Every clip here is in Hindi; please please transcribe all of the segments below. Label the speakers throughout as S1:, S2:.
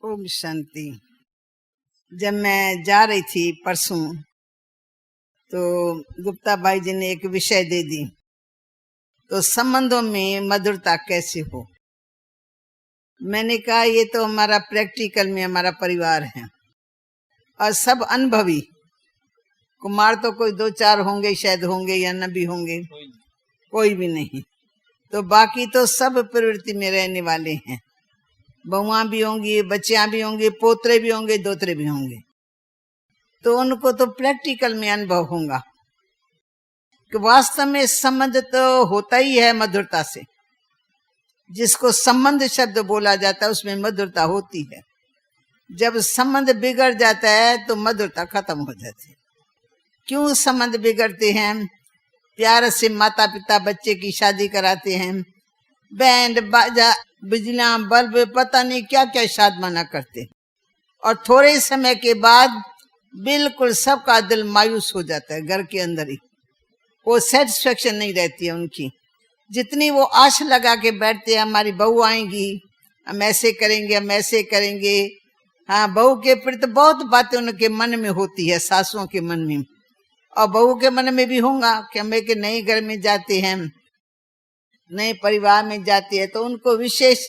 S1: ओम शांति। जब मैं जा रही थी परसों तो गुप्ता भाई जी ने एक विषय दे दी, तो संबंधों में मधुरता कैसे हो। मैंने कहा ये तो हमारा प्रैक्टिकल में हमारा परिवार है और सब अनुभवी। कुमार तो कोई 2-4 होंगे, शायद होंगे या न भी होंगे, कोई भी नहीं। तो बाकी तो सब प्रवृत्ति में रहने वाले हैं। बहुआं भी होंगी, बच्चियां भी होंगे, पोतरे भी होंगे, दोतरे भी होंगे। तो उनको तो प्रैक्टिकल में अनुभव होगा कि वास्तव में संबंध तो होता ही है मधुरता से। जिसको संबंध शब्द बोला जाता है उसमें मधुरता होती है। जब संबंध बिगड़ जाता है तो मधुरता खत्म हो जाती है। क्यों संबंध बिगड़ते हैं? प्यार से माता पिता बच्चे की शादी कराते हैं, बैंड बाजा बिजलियां बल्ब पता नहीं क्या क्या शादमाना करते, और थोड़े समय के बाद बिल्कुल सबका दिल मायूस हो जाता है। घर के अंदर ही वो सेटिस्फेक्शन नहीं रहती है उनकी। जितनी वो आश लगा के बैठते हैं हमारी बहू आएंगी, हम ऐसे करेंगे, हम ऐसे करेंगे। हाँ, बहू के प्रति बहुत बातें उनके मन में होती है, सासुओं के मन में, और बहू के मन में भी होगा कि हम एक नए घर में जाते हैं, नए परिवार में जाती है, तो उनको विशेष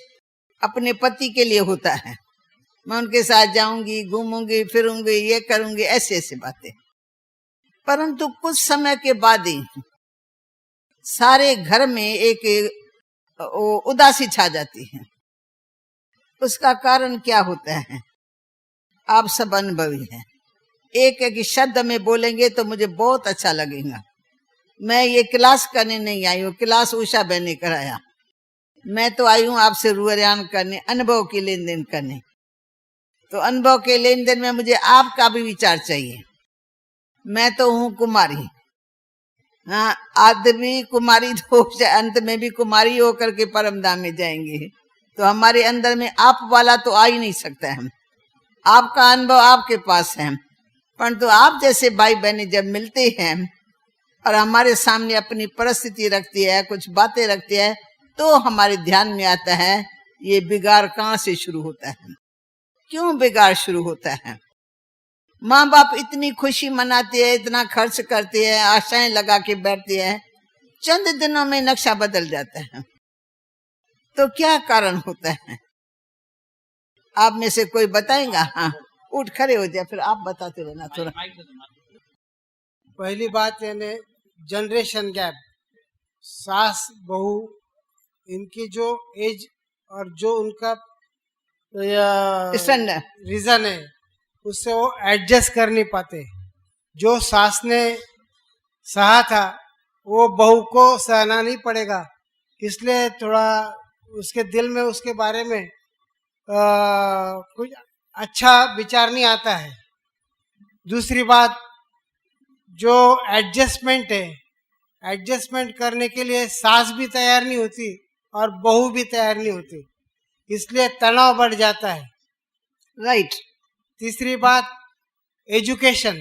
S1: अपने पति के लिए होता है। मैं उनके साथ जाऊंगी, घूमूंगी, फिरूंगी, ये करूंगी, ऐसे ऐसे बातें। परंतु कुछ समय के बाद ही सारे घर में एक उदासी छा जाती है। उसका कारण क्या होता है? आप सब अनुभवी हैं। एक एक शब्द में बोलेंगे तो मुझे बहुत अच्छा लगेगा। मैं ये क्लास करने नहीं आई हूँ, क्लास उषा बहन ने कराया। मैं तो आई हूँ आपसे रुआन करने, अनुभव की लेन देन करने। तो अनुभव के लेन देन में मुझे आपका भी विचार चाहिए। मैं तो हूँ कुमारी। हाँ, आदमी कुमारी तो अंत में भी कुमारी होकर के परम धाम में जाएंगे। तो हमारे अंदर में आप वाला तो आ ही नहीं सकता है। आपका अनुभव आपके पास है, परंतु आप जैसे भाई बहनें जब मिलते हैं और हमारे सामने अपनी परिस्थिति रखती है, कुछ बातें रखती है, तो हमारे ध्यान में आता है ये बिगाड़ कहाँ से शुरू होता है, क्यों बिगाड़ शुरू होता है। माँ बाप इतनी खुशी मनाते हैं, इतना खर्च करते हैं, आशाएं लगा के बैठते हैं, चंद दिनों में नक्शा बदल जाता है। तो क्या कारण होता है? आप में से कोई बताएगा? हाँ, उठ खड़े हो जाए, फिर आप बताते रहना थोड़ा।
S2: पहली बात यानी जनरेशन गैप। सास बहू इनकी जो एज और जो उनका रीजन है उससे वो एडजस्ट कर नहीं पाते। जो सास ने सहा था वो बहू को सहना नहीं पड़ेगा, इसलिए थोड़ा उसके दिल में उसके बारे में कुछ अच्छा विचार नहीं आता है। दूसरी बात, जो एडजस्टमेंट है, एडजस्टमेंट करने के लिए सास भी तैयार नहीं होती और बहू भी तैयार नहीं होती, इसलिए तनाव बढ़ जाता है।
S1: राइट।
S2: तीसरी बात, एजुकेशन।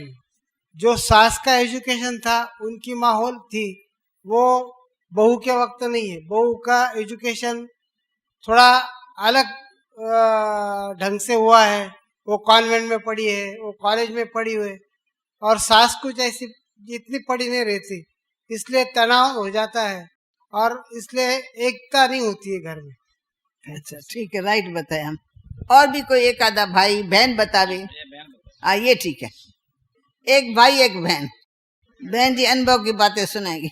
S2: जो सास का एजुकेशन था, उनकी माहौल थी, वो बहू के वक्त नहीं है। बहू का एजुकेशन थोड़ा अलग ढंग से हुआ है। वो कॉन्वेंट में पढ़ी है, वो कॉलेज में पढ़ी हुई है, और सास कुछ ऐसी इतनी पढ़ी नहीं रहती, इसलिए तनाव हो जाता है और इसलिए एकता नहीं होती है घर में।
S1: अच्छा, ठीक है, राइट बताया हम। और भी कोई एक आधा भाई बहन बतावे? हाँ, ये ठीक है। एक भाई एक बहन। बहन जी अनुभव की बातें सुनाएगी।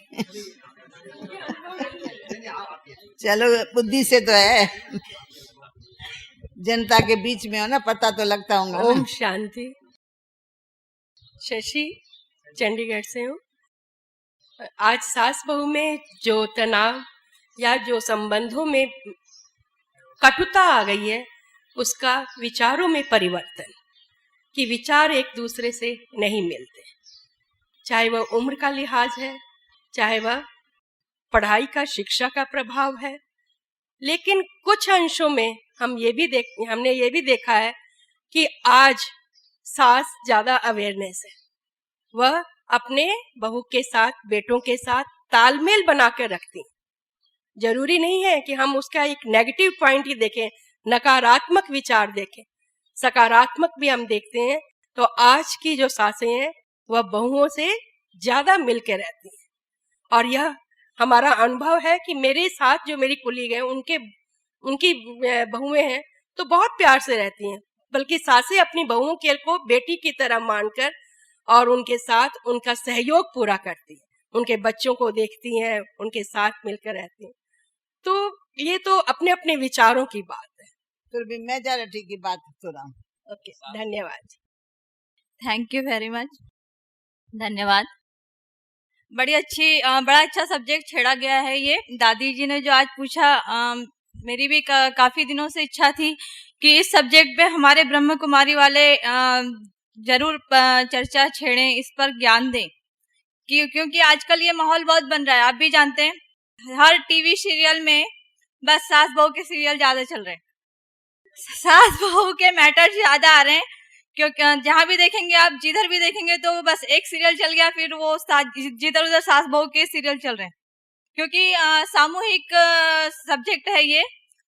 S1: चलो, बुद्धि से तो है, जनता के बीच में हो ना, पता तो लगता होगा।
S3: ओम शांति। शशि चंडीगढ़ से हूँ। आज सास बहू में जो तनाव या जो संबंधों में कटुता आ गई है, उसका विचारों में परिवर्तन, कि विचार एक दूसरे से नहीं मिलते, चाहे वह उम्र का लिहाज है, चाहे वह पढ़ाई का, शिक्षा का प्रभाव है। लेकिन कुछ अंशों में हमने ये भी देखा है कि आज सास ज्यादा अवेयरनेस है। वह अपने बहू के साथ, बेटों के साथ तालमेल बना कर रखती। जरूरी नहीं है कि हम उसका एक नेगेटिव पॉइंट ही देखें, नकारात्मक विचार देखें, सकारात्मक भी हम देखते हैं, तो आज की जो सासें हैं वह बहुओं से ज्यादा मिलकर रहती हैं। और यह हमारा अनुभव है कि मेरे साथ जो मेरी कुलीग हैं उनकी बहुएं हैं तो बहुत प्यार से रहती हैं, बल्कि सासें अपनी बहुओं के को बेटी की तरह मानकर और उनके साथ उनका सहयोग पूरा करती हैं, उनके बच्चों को देखती हैं, उनके साथ मिलकर रहती हैं। तो ये तो अपने अपने विचारों की बात है।
S1: फिर भी मेजॉरिटी की बात थोड़ा।
S3: ओके, धन्यवाद।
S4: थैंक यू वेरी मच, धन्यवाद। बड़ा अच्छा सब्जेक्ट छेड़ा गया है ये। दादी जी ने जो आज पूछा, मेरी भी काफी दिनों से इच्छा थी कि इस सब्जेक्ट पे हमारे ब्रह्म कुमारी वाले जरूर चर्चा छेड़ें, इस पर ज्ञान दें, क्योंकि आजकल ये माहौल बहुत बन रहा है। आप भी जानते हैं, हर टीवी सीरियल में बस सास बहू के सीरियल ज्यादा चल रहे हैं, सास बहू के मैटर ज्यादा आ रहे हैं। क्योंकि जहां भी देखेंगे आप, जिधर भी देखेंगे तो बस एक सीरियल चल गया, फिर वो जिधर उधर सास बहू के सीरियल चल रहे हैं। क्योंकि सामूहिक सब्जेक्ट है ये,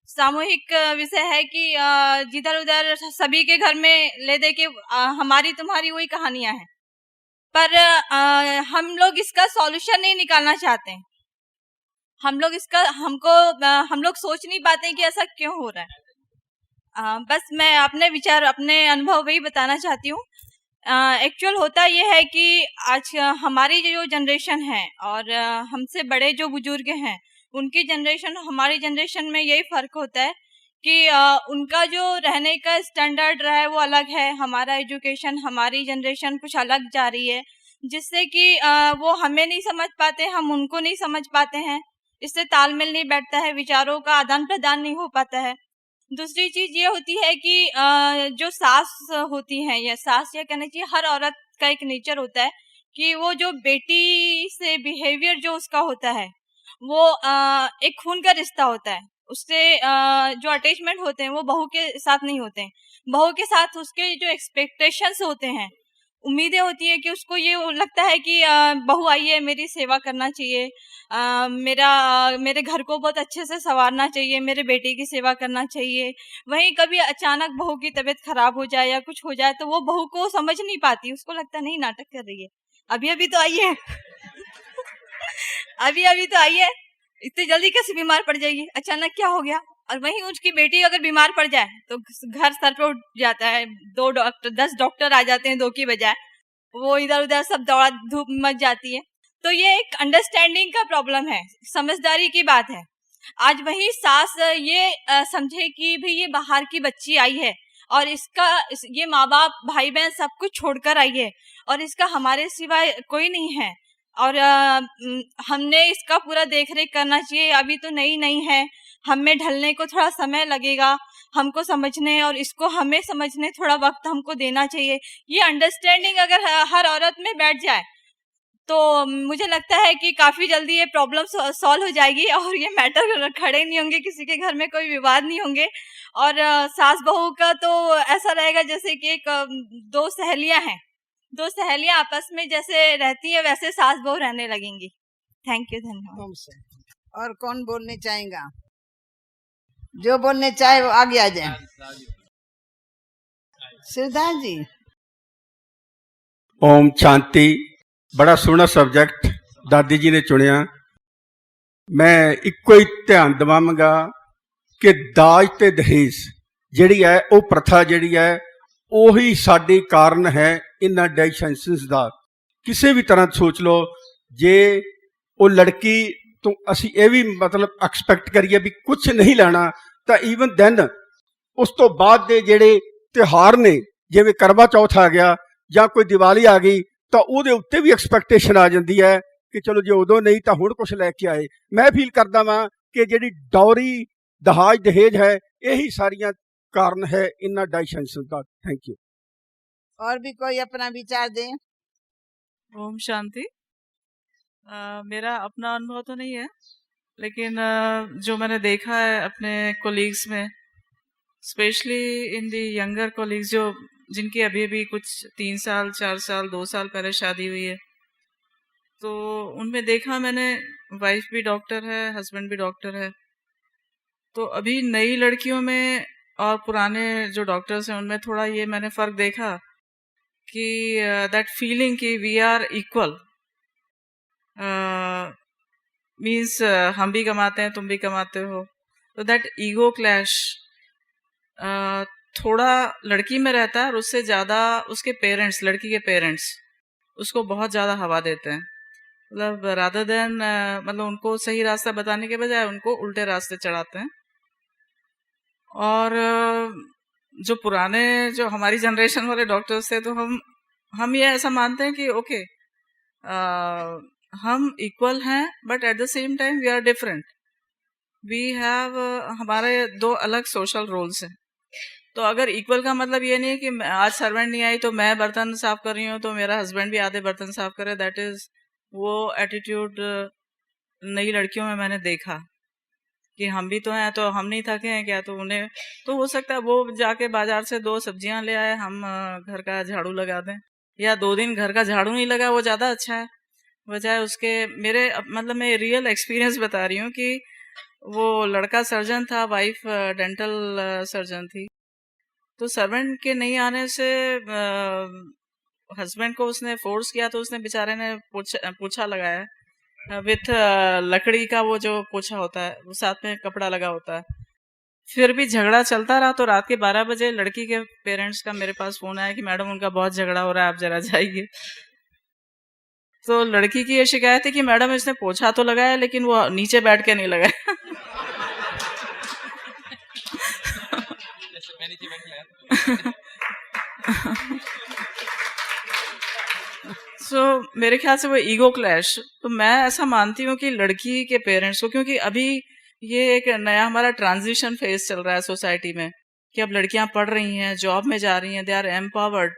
S4: सामूहिक विषय है कि जिधर उधर सभी के घर में ले दे के हमारी तुम्हारी वही कहानियां हैं। पर हम लोग इसका सॉल्यूशन नहीं निकालना चाहते हैं। हम लोग सोच नहीं पाते कि ऐसा क्यों हो रहा है। बस मैं अपने विचार, अपने अनुभव वही बताना चाहती हूँ। एक्चुअल होता यह है कि आज हमारी जो जनरेशन है और हमसे बड़े जो बुजुर्ग हैं, उनकी जनरेशन हमारी जनरेशन में यही फर्क होता है कि उनका जो रहने का स्टैंडर्ड रहा है वो अलग है। हमारा एजुकेशन, हमारी जनरेशन कुछ अलग जा रही है, जिससे कि वो हमें नहीं समझ पाते, हम उनको नहीं समझ पाते हैं। इससे तालमेल नहीं बैठता है, विचारों का आदान प्रदान नहीं हो पाता है। दूसरी चीज ये होती है कि जो सास होती हैं, या सास या कहना चाहिए हर औरत का एक नेचर होता है कि वो जो बेटी से बिहेवियर जो उसका होता है वो एक खून का रिश्ता होता है। उससे जो अटैचमेंट होते हैं वो बहू के साथ नहीं होते हैं। बहू के साथ उसके जो एक्सपेक्टेशंस होते हैं, उम्मीदें होती है कि उसको ये लगता है कि बहू आई है, मेरी सेवा करना चाहिए, मेरे घर को बहुत अच्छे से संवारना चाहिए, मेरे बेटे की सेवा करना चाहिए। वहीं कभी अचानक बहू की तबीयत खराब हो जाए या कुछ हो जाए तो वो बहू को समझ नहीं पाती, उसको लगता नहीं नाटक कर रही है, अभी अभी तो आई है अभी अभी तो आई है, इतनी जल्दी कैसे बीमार पड़ जाएगी, अचानक क्या हो गया। और वहीं उसकी बेटी अगर बीमार पड़ जाए तो घर सर पे उठ जाता है, 10 डॉक्टर आ जाते हैं 2 की बजाय, वो इधर उधर सब दौड़ा धूप मच जाती है। तो ये एक अंडरस्टैंडिंग का प्रॉब्लम है, समझदारी की बात है। आज वही सास ये समझे कि भाई ये बाहर की बच्ची आई है और ये माँ बाप भाई बहन सब कुछ छोड़कर आई है और इसका हमारे सिवाय कोई नहीं है, और हमने इसका पूरा देख रेख करना चाहिए। अभी तो नई है, हमें ढलने को थोड़ा समय लगेगा, हमको समझने और इसको हमें समझने थोड़ा वक्त हमको देना चाहिए। ये अंडरस्टैंडिंग अगर हर औरत में बैठ जाए तो मुझे लगता है कि काफी जल्दी ये प्रॉब्लम सॉल्व हो जाएगी और ये मैटर खड़े नहीं होंगे, किसी के घर में कोई विवाद नहीं होंगे। और सास बहू का तो ऐसा रहेगा जैसे कि एक 2 सहेलियां हैं, 2 सहेलियां आपस में जैसे रहती है वैसे सास बहू रहने लगेंगी। थैंक यू, धन्यवाद।
S1: और कौन बोलने चाहेगा? जो बोलने चाहे वो आगे आ जाए। सिद्धार्थ जी।
S5: ओम शांति। बड़ा सोहना सब्जेक्ट दादी जी ने चुनिया। मैं इक्को ही ध्यान दवांगा कि दाज ते दहेज जिहड़ी है वो प्रथा जिहड़ी है ਉਹੀ साडी कारण है इन्हां डाइसेंशनस दा। किसी भी तरह सोच लो, जे वो लड़की तो असी ये भी मतलब एक्सपैक्ट करिए भी कुछ नहीं लेना, तो ईवन दैन उस तो बाद दे जिहड़े त्योहार ने, जिवें करवा चौथ आ गया या कोई दिवाली आ गई, तो ਉਹਦੇ उत्ते भी एक्सपैक्टेशन आ जाती है कि चलो जो उदों नहीं तो हुण कुछ लैके आए। मैं फील करता वां कि जिहड़ी डौरी दहाज दहेज है यही सारियां कारण है इन्हां डाइसेंशन का। Thank you.
S1: और भी कोई अपना विचार दे।
S6: ओम शांति। मेरा अपना अनुभव तो नहीं है, लेकिन जो मैंने देखा है अपने कोलीग्स में, specially in the younger colleagues जो जिनकी अभी अभी कुछ 3 साल 4 साल 2 साल पहले शादी हुई है, तो उनमें देखा मैंने, वाइफ भी डॉक्टर है, हस्बैंड भी डॉक्टर है। तो अभी नई लड़कियों में और पुराने जो डॉक्टर्स हैं उनमें थोड़ा ये मैंने फ़र्क देखा कि दैट फीलिंग कि वी आर इक्वल मीन्स हम भी कमाते हैं तुम भी कमाते हो, तो दैट ईगो क्लैश थोड़ा लड़की में रहता है और उससे ज़्यादा उसके पेरेंट्स, लड़की के पेरेंट्स उसको बहुत ज़्यादा हवा देते हैं। मतलब रादर देन मतलब उनको सही रास्ता बताने के बजाय उनको उल्टे रास्ते चढ़ाते हैं। और जो पुराने जो हमारी जनरेशन वाले डॉक्टर्स थे तो हम ये ऐसा मानते हैं कि ओके हम इक्वल हैं but at the same time we are different, we have हमारे दो अलग सोशल रोल्स हैं। तो अगर इक्वल का मतलब ये नहीं है कि आज सर्वेंट नहीं आई तो मैं बर्तन साफ कर रही हूँ तो मेरा हस्बैंड भी आधे बर्तन साफ करे, दैट इज वो एटीट्यूड नई लड़कियों में मैंने देखा कि हम भी तो हैं तो हम नहीं थके हैं क्या, तो उन्हें तो हो सकता है वो जाके बाजार से 2 सब्जियां ले आए, हम घर का झाड़ू लगा दें, या 2 दिन घर का झाड़ू नहीं लगा वो ज़्यादा अच्छा है बजाय उसके। मेरे मतलब मैं रियल एक्सपीरियंस बता रही हूँ कि वो लड़का सर्जन था, वाइफ डेंटल सर्जन थी, तो सर्वेंट के नहीं आने से हस्बैंड को उसने फोर्स किया तो उसने बेचारे ने पोछा लगाया विथ लकड़ी का, वो जो पोछा होता है वो साथ में कपड़ा लगा होता है। फिर भी झगड़ा चलता रहा तो रात के 12 बजे लड़की के पेरेंट्स का मेरे पास फोन आया कि मैडम उनका बहुत झगड़ा हो रहा है, आप जरा जाइए। तो लड़की की ये शिकायत है कि मैडम इसने पोछा तो लगाया लेकिन वो नीचे बैठ के नहीं लगाया। मेरे ख्याल से वो ईगो क्लैश, तो मैं ऐसा मानती हूँ कि लड़की के पेरेंट्स को, क्योंकि अभी ये एक नया हमारा ट्रांजिशन फेज चल रहा है सोसाइटी में कि अब लड़कियां पढ़ रही हैं, जॉब में जा रही हैं, दे आर एम्पावर्ड,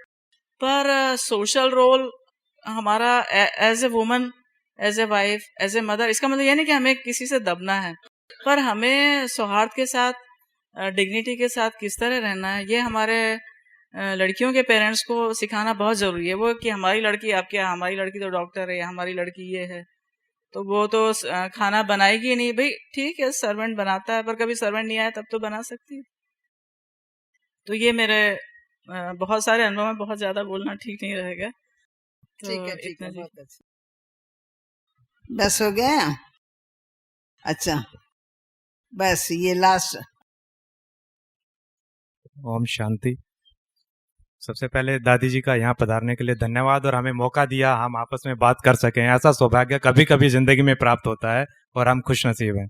S6: पर सोशल रोल हमारा as a woman, as a wife, as a mother, इसका मतलब ये नहीं कि हमें किसी से दबना है, पर हमें सौहार्द के साथ, डिग्निटी के साथ किस तरह रहना है, ये हमारे लड़कियों के पेरेंट्स को सिखाना बहुत ज़रूरी है। वो कि हमारी लड़की, आप क्या, हमारी लड़की तो डॉक्टर है, हमारी लड़की ये है, तो वो तो खाना बनाएगी नहीं। भाई ठीक है, सर्वेंट बनाता है, पर कभी सर्वेंट नहीं आया तब तो बना सकती है। तो ये मेरे बहुत सारे अनुभव में, बहुत ज़्यादा बोलना ठीक नहीं रहेगा। तो
S1: ठीक है,
S6: इतना जी।
S1: बहुत अच्छा। बस हो गया? अच्छा, बस ये लास्ट।
S7: ओम शांति। सबसे पहले दादी जी का यहाँ पधारने के लिए धन्यवाद, और हमें मौका दिया हम आपस में बात कर सकें। ऐसा सौभाग्य कभी कभी जिंदगी में प्राप्त होता है और हम खुश नसीब हैं।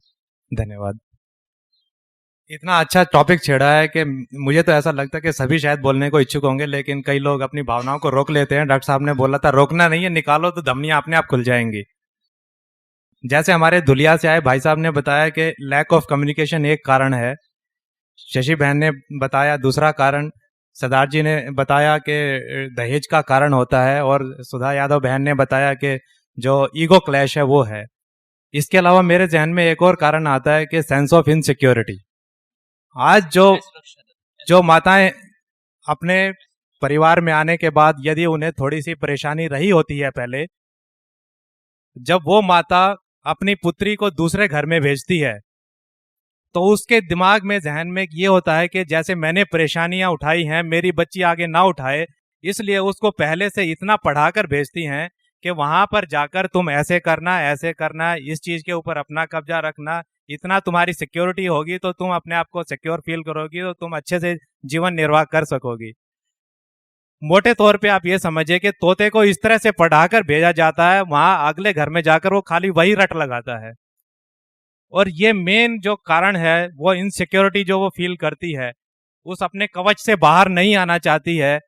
S7: धन्यवाद। इतना अच्छा टॉपिक छेड़ा है कि मुझे तो ऐसा लगता है कि सभी शायद बोलने को इच्छुक होंगे, लेकिन कई लोग अपनी भावनाओं को रोक लेते हैं। डॉक्टर साहब ने बोला था रोकना नहीं है, निकालो तो धमनियां अपने आप खुल जाएंगी। जैसे हमारे धुलिया से आए भाई साहब ने बताया कि लैक ऑफ कम्युनिकेशन एक कारण है, शशि बहन ने बताया दूसरा कारण, सरदार जी ने बताया कि दहेज का कारण होता है, और सुधा यादव बहन ने बताया कि जो ईगो क्लैश है वो है। इसके अलावा मेरे जहन में एक और कारण आता है कि सेंस ऑफ इनसिक्योरिटी। आज जो माताएं अपने परिवार में आने के बाद यदि उन्हें थोड़ी सी परेशानी रही होती है पहले, जब वो माता अपनी पुत्री को दूसरे घर में भेजती है तो उसके दिमाग में, जहन में ये होता है कि जैसे मैंने परेशानियां उठाई हैं मेरी बच्ची आगे ना उठाए, इसलिए उसको पहले से इतना पढ़ाकर भेजती हैं कि वहां पर जाकर तुम ऐसे करना, इस चीज के ऊपर अपना कब्जा रखना, इतना तुम्हारी सिक्योरिटी होगी तो तुम अपने आप को सिक्योर फील करोगी, तो तुम अच्छे से जीवन निर्वाह कर सकोगी। मोटे तौर पे आप ये समझिए कि तोते को इस तरह से पढ़ाकर भेजा जाता है, वहां अगले घर में जाकर वो खाली वही रट लगाता है। और ये मेन जो कारण है वो इनसिक्योरिटी जो वो फील करती है, उस अपने कवच से बाहर नहीं आना चाहती है,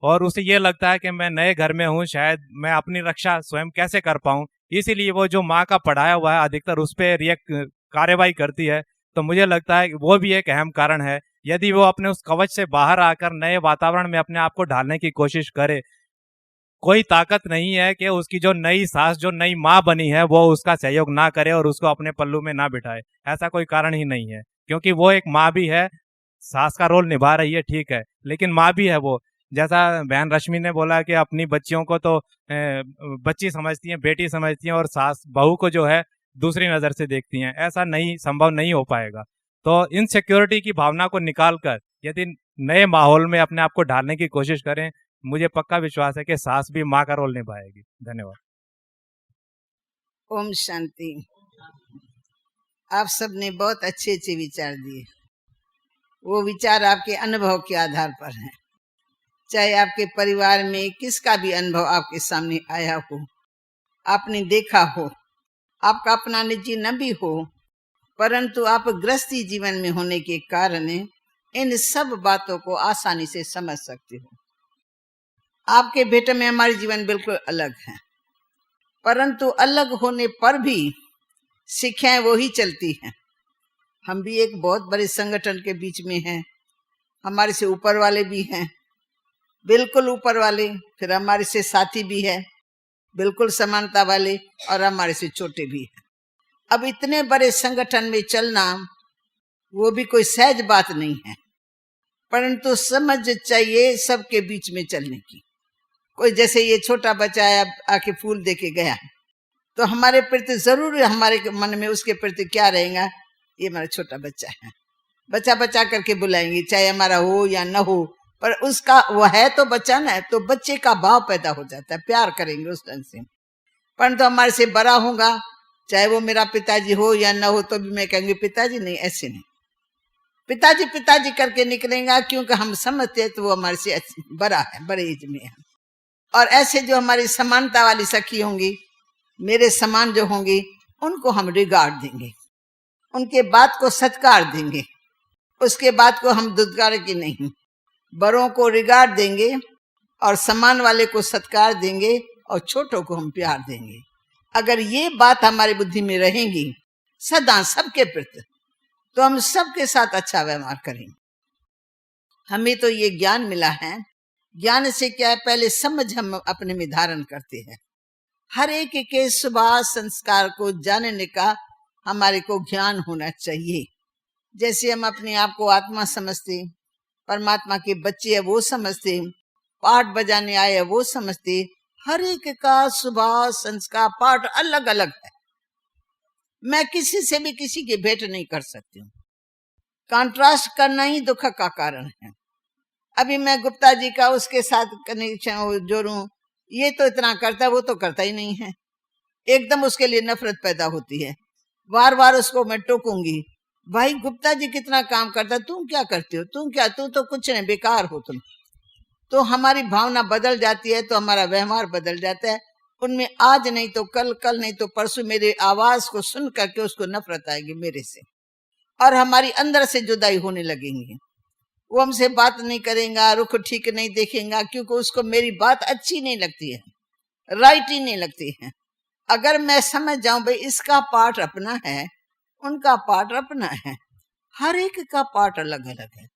S7: और उसे ये लगता है कि मैं नए घर में हूँ, शायद मैं अपनी रक्षा स्वयं कैसे कर पाऊँ, इसीलिए वो जो माँ का पढ़ाया हुआ है अधिकतर उस पर कार्रवाई करती है। तो मुझे लगता है कि वो भी एक अहम कारण है। यदि वो अपने उस कवच से बाहर आकर नए वातावरण में अपने आप को ढालने की कोशिश करे, कोई ताकत नहीं है कि उसकी जो नई सास, जो नई माँ बनी है, वो उसका सहयोग ना करे और उसको अपने पल्लू में ना बिठाए। ऐसा कोई कारण ही नहीं है, क्योंकि वो एक माँ भी है, सास का रोल निभा रही है ठीक है, लेकिन माँ भी है वो। जैसा बहन रश्मि ने बोला कि अपनी बच्चियों को तो बच्ची समझती हैं, बेटी समझती हैं, और सास बहू को जो है दूसरी नज़र से देखती हैं, ऐसा नहीं, संभव नहीं हो पाएगा। तो इनसिक्योरिटी की भावना को निकालकर यदि नए माहौल में अपने आप को ढालने की कोशिश करें, मुझे पक्का विश्वास है कि सास भी माँ का रोल निभाएगी। धन्यवाद।
S1: ओम शांति। आप सबने बहुत अच्छे अच्छे विचार दिए। वो विचार आपके अनुभव के आधार पर हैं। चाहे आपके परिवार में किसका भी अनुभव आपके सामने आया हो, आपने देखा हो, आपका अपना निजी न भी हो, परंतु आप गृहस्थी जीवन में होने के कारण इन सब बातों को आसानी से समझ सकते हो। आपके बेटे में हमारे जीवन बिल्कुल अलग है, परंतु अलग होने पर भी शिक्षाएं वो ही चलती हैं। हम भी एक बहुत बड़े संगठन के बीच में हैं, हमारे से ऊपर वाले भी हैं, बिल्कुल ऊपर वाले, फिर हमारे से साथी भी है बिल्कुल समानता वाले, और हमारे से छोटे भी हैं। अब इतने बड़े संगठन में चलना वो भी कोई सहज बात नहीं है, परंतु समझ चाहिए सबके बीच में चलने की। कोई जैसे ये छोटा बच्चा है, आके फूल दे के गया, तो हमारे प्रति जरूर हमारे मन में उसके प्रति क्या रहेगा, ये हमारा छोटा बच्चा है, बच्चा बच्चा करके बुलाएंगे, चाहे हमारा हो या न हो, पर उसका वो है तो बच्चा ना, तो बच्चे का भाव पैदा हो जाता है, प्यार करेंगे उस ढंग से। परंतु हमारे से बड़ा होगा, चाहे वो मेरा पिताजी हो या न हो, तो भी मैं कहूंगी पिताजी नहीं, ऐसे नहीं, पिताजी पिताजी करके निकलेगा, क्योंकि हम समझते हैं तो वो हमारे से बड़ा है, बड़े एज में है। और ऐसे जो हमारी समानता वाली सखी होंगी, मेरे समान जो होंगी, उनको हम रिगार्ड देंगे, उनके बात को सत्कार देंगे, उसके बात को हम दुत्कार की नहीं, बड़ों को रिगार्ड देंगे और समान वाले को सत्कार देंगे और छोटों को हम प्यार देंगे। अगर ये बात हमारी बुद्धि में रहेंगी सदा सबके प्रति, तो हम सबके साथ अच्छा व्यवहार करेंगे। हमें तो ये ज्ञान मिला है, ज्ञान से क्या है, पहले समझ हम अपने में धारण करते हैं। हर एक के स्वभाव संस्कार को जानने का हमारे को ज्ञान होना चाहिए। जैसे हम अपने आप को आत्मा समझते, परमात्मा के बच्चे है वो समझते, पाठ बजाने आए है वो समझते, हर एक का स्वभाव संस्कार पाठ अलग अलग है। मैं किसी से भी किसी की भेंट नहीं कर सकती हूँ, कंट्रास्ट करना ही दुख का कारण है। अभी मैं गुप्ता जी का उसके साथ कनेक्शन जोड़ूं, ये तो इतना करता है, वो तो करता ही नहीं है, एकदम उसके लिए नफरत पैदा होती है। बार बार उसको मैं टोकूंगी, भाई गुप्ता जी कितना काम करता, तुम क्या करते हो, तुम क्या, तू तो कुछ नहीं, बेकार हो तुम। तो हमारी भावना बदल जाती है, तो हमारा व्यवहार बदल जाता है। उनमें आज नहीं तो कल, कल नहीं तो परसों मेरे आवाज को सुन करके उसको नफरत आएगी मेरे से, और हमारी अंदर से जुदाई होने लगेंगी। वो हमसे बात नहीं करेगा, रुख ठीक नहीं देखेगा, क्योंकि उसको मेरी बात अच्छी नहीं लगती है, राइट ही नहीं लगती है। अगर मैं समझ जाऊं भाई इसका पार्ट अपना है, उनका पार्ट अपना है, हर एक का पार्ट अलग अलग है,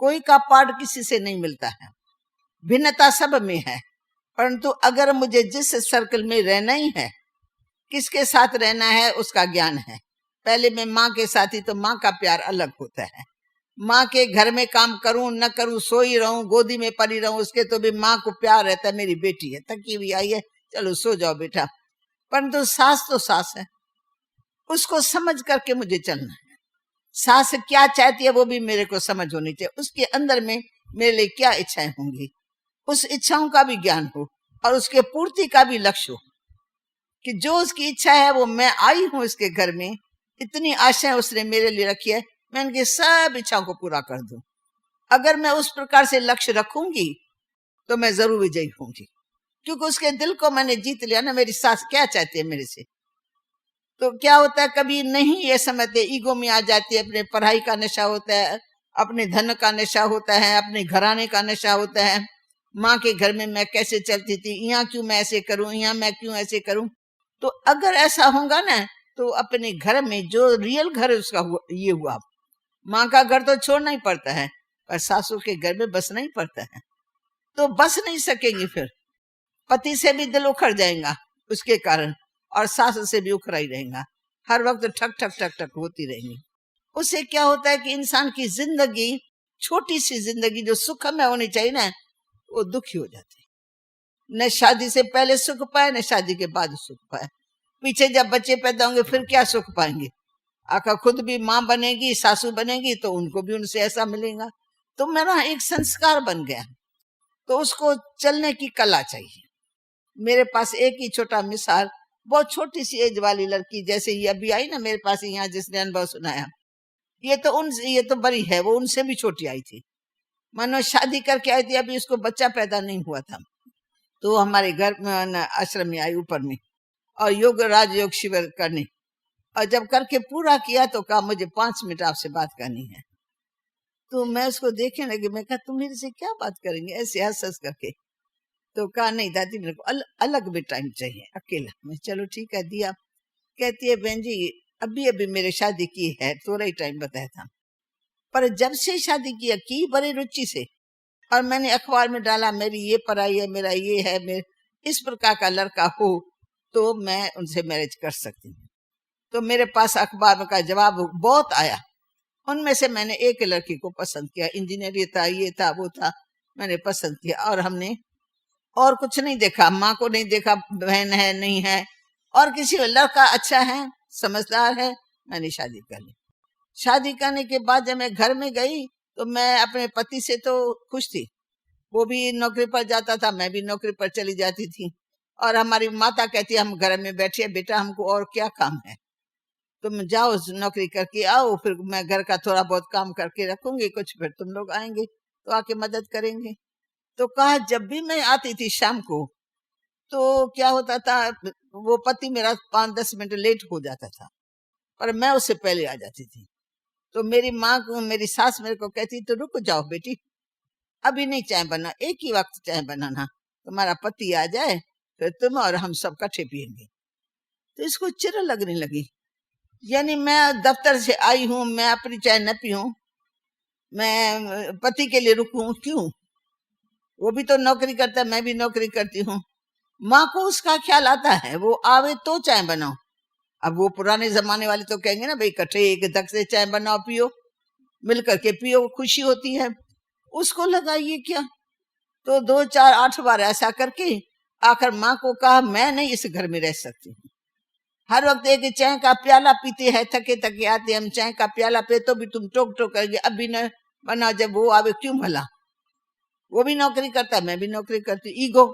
S1: कोई का पार्ट किसी से नहीं मिलता है, भिन्नता सब में है। परंतु अगर मुझे जिस सर्कल में रहना ही है, किसके साथ रहना है उसका ज्ञान है। पहले मैं माँ के साथ ही, तो माँ का प्यार अलग होता है। माँ के घर में काम करूं न करूं, सोई रहूं, गोदी में पड़ी रहूं, उसके तो भी माँ को प्यार रहता है, मेरी बेटी है, थकी हुई आई है, चलो सो जाओ बेटा। परंतु सास तो सास है, उसको समझ करके मुझे चलना है। सास क्या चाहती है वो भी मेरे को समझ होनी चाहिए, उसके अंदर में मेरे लिए क्या इच्छाएं होंगी, उस इच्छाओं का भी ज्ञान हो और उसके पूर्ति का भी लक्ष्य हो, कि जो उसकी इच्छा है वो मैं आई हूं इसके घर में, इतनी आशाएं उसने मेरे लिए रखी है, मैं उनकी सब इच्छाओं को पूरा कर दूं। अगर मैं उस प्रकार से लक्ष्य रखूंगी तो मैं जरूर विजयी होंगी, क्योंकि उसके दिल को मैंने जीत लिया ना, मेरी सास क्या चाहती है मेरे से। तो क्या होता है, कभी नहीं ये समझते, ईगो में आ जाती है, अपने पढ़ाई का नशा होता है, अपने धन का नशा होता है, अपने घराने का नशा होता है। माँ के घर में मैं कैसे चलती थी, यहाँ क्यों मैं ऐसे करूं, यहाँ मैं क्यों ऐसे करूं। तो अगर ऐसा होगा ना, तो अपने घर में जो रियल घर है उसका ये हुआ। माँ का घर तो छोड़ना ही पड़ता है, पर सासू के घर में बसना ही पड़ता है, तो बस नहीं सकेंगी। फिर पति से भी दिल उखड़ जाएगा उसके कारण, और सास से भी उखड़ा ही रहेगा, हर वक्त ठक ठक ठक ठक होती रहेंगी। उससे क्या होता है कि इंसान की जिंदगी, छोटी सी जिंदगी जो सुख में होनी चाहिए ना, वो दुखी हो जाती है। न शादी से पहले सुख पाए, न शादी के बाद सुख पाए। पीछे जब बच्चे पैदा होंगे फिर क्या सुख पाएंगे। आखिर खुद भी माँ बनेगी, सासू बनेगी, तो उनको भी उनसे ऐसा मिलेगा। तो मेरा एक संस्कार बन गया। तो उसको चलने की कला चाहिए। मेरे पास एक ही छोटा मिसाल, बहुत छोटी सी एज वाली लड़की, जैसे ये अभी आई ना मेरे पास यहाँ, जिसने अनुभव सुनाया, ये तो बड़ी है, वो उनसे भी छोटी आई थी। मानो शादी करके आई थी, अभी उसको बच्चा पैदा नहीं हुआ था। तो हमारे घर में आश्रम में आई ऊपर में, और राजयोग शिविर करने, और जब करके पूरा किया तो कहा मुझे 5 मिनट आपसे बात करनी है। तो मैं उसको देखने लगी, मैं कहा तुम मेरे से क्या बात करेंगे, ऐसे हंस हंस करके। तो कहा नहीं दादी, मेरे को अलग भी टाइम चाहिए, अकेला। मैं चलो ठीक है, दिया। कहती है बहन जी अभी अभी मेरे शादी की है, थोड़ा ही टाइम बताया था, पर जब से शादी की बड़ी रुचि से, और मैंने अखबार में डाला मेरी ये पढ़ाई है, मेरा ये है, मेरे इस प्रकार का लड़का हो तो मैं उनसे मैरिज कर सकती हूँ। तो मेरे पास अखबार का जवाब बहुत आया। उनमें से मैंने एक लड़की को पसंद किया, इंजीनियर था, ये था, वो था, मैंने पसंद किया। और हमने और कुछ नहीं देखा, माँ को नहीं देखा, बहन है नहीं है, और किसी लड़का अच्छा है, समझदार है, मैंने शादी कर ली। शादी करने के बाद जब मैं घर में गई तो मैं अपने पति से तो खुश थी, वो भी नौकरी पर जाता था, मैं भी नौकरी पर चली जाती थी। और हमारी माता कहती हम घर में बैठे बेटा, हमको और क्या काम है, तुम जाओ नौकरी करके आओ, फिर मैं घर का थोड़ा बहुत काम करके रखूंगी कुछ, फिर तुम लोग आएंगे तो आके मदद करेंगे। तो कहा जब भी मैं आती थी शाम को तो क्या होता था, वो पति मेरा 5-10 मिनट लेट हो जाता था, पर मैं उससे पहले आ जाती थी। तो मेरी माँ को, मेरी सास मेरे को कहती तो रुक जाओ बेटी, अभी नहीं चाय बना, एक ही वक्त चाय बनाना, तुम्हारा पति आ जाए फिर तुम और हम सब इकट्ठे पियेंगे। तो इसको चिर लगने लगी, यानी मैं दफ्तर से आई हूं, मैं अपनी चाय न पीऊं, मैं पति के लिए रुकूं क्यों? वो भी तो नौकरी करता है, मैं भी नौकरी करती हूँ। माँ को उसका ख्याल आता है, वो आवे तो चाय बनाओ। अब वो पुराने जमाने वाले तो कहेंगे ना भाई इकट्ठे एक धक से चाय बनाओ, पियो, मिल करके पियो, खुशी होती है। उसको लगा ये क्या, तो 2, 4, 8 बार ऐसा करके आखिर माँ को कहा मैं नहीं इस घर में रह सकती हूँ। हर वक्त एक चाय का प्याला पीते हैं, थके थके आते हम, चाय का प्याला पे तो भी तुम टोक टोक करेंगे, अभी न बना, जब वो आवे क्यों भला? वो भी नौकरी करता है, मैं भी नौकरी करती। ईगो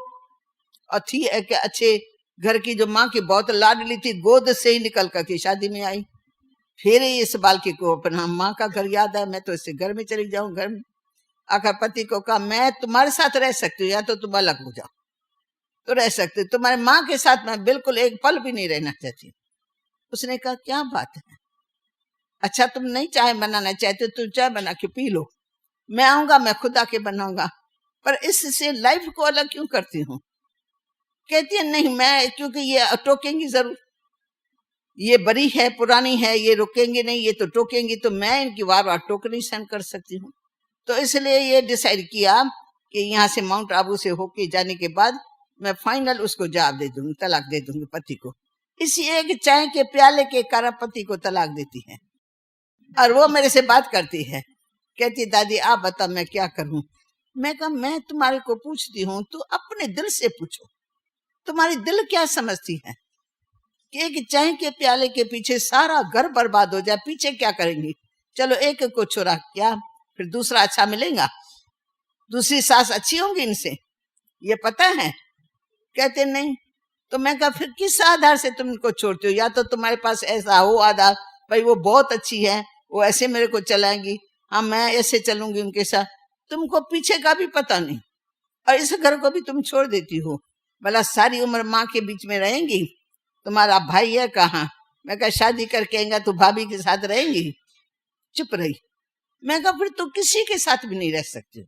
S1: और थी कि अच्छे घर की जो माँ की बहुत लाडली थी, गोद से ही निकल करके शादी में आई। फिर इस बालकी को अपना माँ का घर याद है, मैं तो इससे घर में चली जाऊं। घर में आखिर पति को कहा मैं तुम्हारे साथ रह सकती हूँ, या तो तुम अलग हो जाओ, तो रह सकते, तुम्हारे माँ के साथ मैं बिल्कुल एक पल भी नहीं रहना चाहती। उसने कहा क्या बात है, अच्छा तुम नहीं चाय बनाना चाहते, तुम चाय बना के पी लो, मैं आऊंगा, मैं खुद आके बनाऊंगा, पर इससे लाइफ को अलग क्यों करती हूँ? कहती है नहीं, मैं क्योंकि ये टोकेंगी जरूर, ये बड़ी है, पुरानी है, ये रुकेंगे नहीं, ये तो टोकेंगी, तो मैं इनकी बार बार टोकनी सहन कर सकती हूँ। तो इसलिए ये डिसाइड किया कि यहाँ से माउंट आबू से होके जाने के बाद मैं फाइनल उसको जवाब दे दूंगी, तलाक दे दूंगी पति को। इसी एक चाय के प्याले के कारण पति को तलाक देती है। और वो मेरे से बात करती है, कहती दादी आप बता मैं क्या करूं? मैं कहा मैं तुम्हारे को पूछती हूँ, तू अपने दिल से पूछो, तुम्हारी दिल क्या समझती है कि एक चाय के प्याले के पीछे सारा घर बर्बाद हो जाए, पीछे क्या करेंगी? चलो एक को छोड़ा, क्या फिर दूसरा अच्छा मिलेगा? दूसरी सास अच्छी होंगी इनसे, ये पता है? कहते नहीं। तो मैं कहा फिर किस आधार से तुम इनको छोड़ते हो? या तो तुम्हारे पास ऐसा हो आधार, भाई वो बहुत अच्छी है, वो ऐसे मेरे को चलाएंगी, हाँ मैं ऐसे चलूंगी उनके साथ। तुमको पीछे का भी पता नहीं, और इस घर को भी तुम छोड़ देती हो। भला सारी उम्र माँ के बीच में रहेंगी? तुम्हारा भाई है कहाँ? मैं कहा शादी करके आएगा तो भाभी के साथ रहेंगी। चुप रही। मैं कहा फिर तो किसी के साथ भी नहीं रह सकती।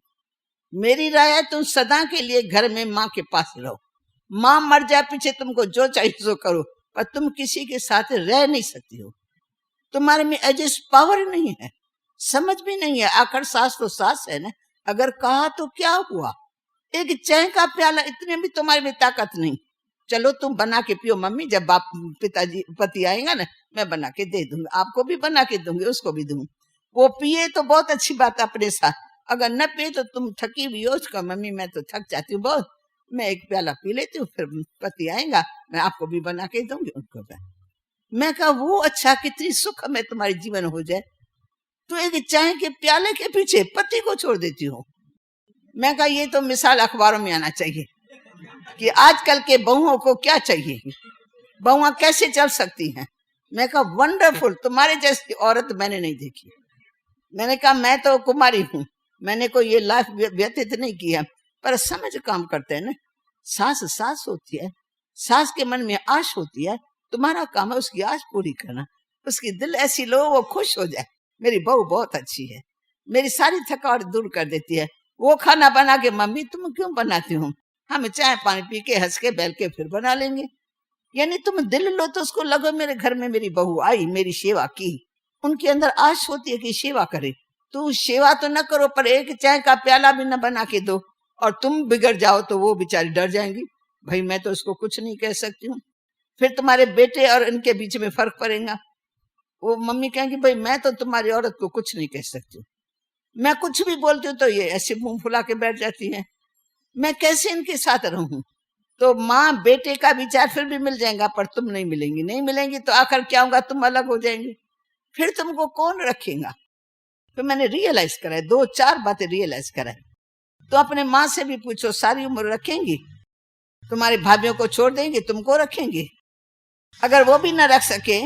S1: मेरी राय है तुम सदा के लिए घर में माँ के पास रहो, माँ मर जाए पीछे तुमको जो चाहिए सो करो, पर तुम किसी के साथ रह नहीं सकती हो। तुम्हारे में एडजस्ट पावर नहीं है, समझ भी नहीं है। आखिर सास तो सास है ना, अगर कहा तो क्या हुआ? एक चाय का प्याला, इतने भी तुम्हारे में ताकत नहीं। चलो तुम बना के पियो मम्मी, जब बाप पिताजी पति आएगा ना मैं बना के दे दूंगी, आपको भी बना के दूंगी, उसको भी दूंगी। वो पिए तो बहुत अच्छी बात अपने साथ, अगर न पिए तो तुम थकी हुई हो, उसका मम्मी मैं तो थक जाती हूँ बहुत, मैं एक प्याला पी लेती हूँ, फिर पति आएगा मैं आपको भी बना के दूंगी, उनको भी। मैं कहा वो अच्छा, कितनी सुख में तुम्हारे जीवन हो जाए, तो एक चाय के प्याले के पीछे पति को छोड़ देती हो। मैं कहा ये तो मिसाल अखबारों में आना चाहिए कि आजकल के बहुओं को क्या चाहिए, बहुआ कैसे चल सकती हैं। मैं कहा वंडरफुल, तुम्हारे जैसी औरत मैंने नहीं देखी। मैंने कहा मैं तो कुमारी हूँ, मैंने कोई ये लाइफ व्यतीत नहीं किया, पर समझ काम करते हैं ना। सास सास होती है, सास के मन में आश होती है, तुम्हारा काम है उसकी आश पूरी करना, उसकी दिल ऐसी लो वो खुश हो जाए। मेरी बहू बहुत अच्छी है, मेरी सारी थकावट दूर कर देती है। वो खाना बना के मम्मी तुम क्यों बनाती हो, हम चाय पानी पी के हंस के बैल के फिर बना लेंगे। यानी तुम दिल लो तो उसको लगो मेरे घर में मेरी बहू आई, मेरी सेवा की। उनके अंदर आश होती है कि सेवा करे। तो सेवा तो न करो, पर एक चाय का प्याला भी न बना के दो और तुम बिगड़ जाओ तो वो बेचारी डर जाएंगी। भाई मैं तो उसको कुछ नहीं कह सकती हूँ, फिर तुम्हारे बेटे और इनके बीच में फर्क पड़ेगा। वो मम्मी कहेंगी भाई मैं तो तुम्हारी औरत को कुछ नहीं कह सकती हूँ, मैं कुछ भी बोलती हूँ तो ये ऐसे मुंह फुला के बैठ जाती है, मैं कैसे इनके साथ रहूं। तो माँ बेटे का विचार फिर भी मिल जाएगा, पर तुम नहीं मिलेंगी, नहीं मिलेंगी तो आखिर क्या होगा, तुम अलग हो जाएंगे, फिर तुमको कौन रखेगा। तो मैंने रियलाइज करा, 2-4 बातें रियलाइज कराई। तो अपने माँ से भी पूछो, सारी उम्र रखेंगी, तुम्हारी भाभीियों को छोड़ देंगी, तुमको रखेंगी। अगर वो भी ना रख सके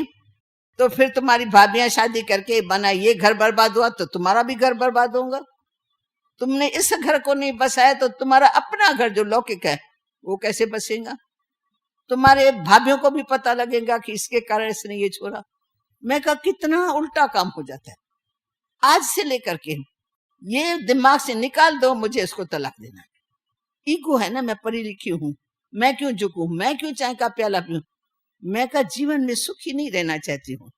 S1: तो फिर तुम्हारी भाभियां शादी करके बना ये घर बर्बाद हुआ तो तुम्हारा भी घर बर्बाद होगा। तुमने इस घर को नहीं बसाया तो तुम्हारा अपना घर जो लौकिक है वो कैसे बसेगा। तुम्हारे भाभीियों को भी पता लगेगा कि इसके कारण इसने ये छोड़ा। मैं कहा कितना उल्टा काम हो जाता है। आज से लेकर के ये दिमाग से निकाल दो, मुझे इसको तलाक देना। ईगो है ना, मैं पढ़ी लिखी हूं, मैं क्यों झुकूं, मैं क्यों चाय का प्याला पीऊं। मैं कहा जीवन में सुखी नहीं रहना चाहती हूँ।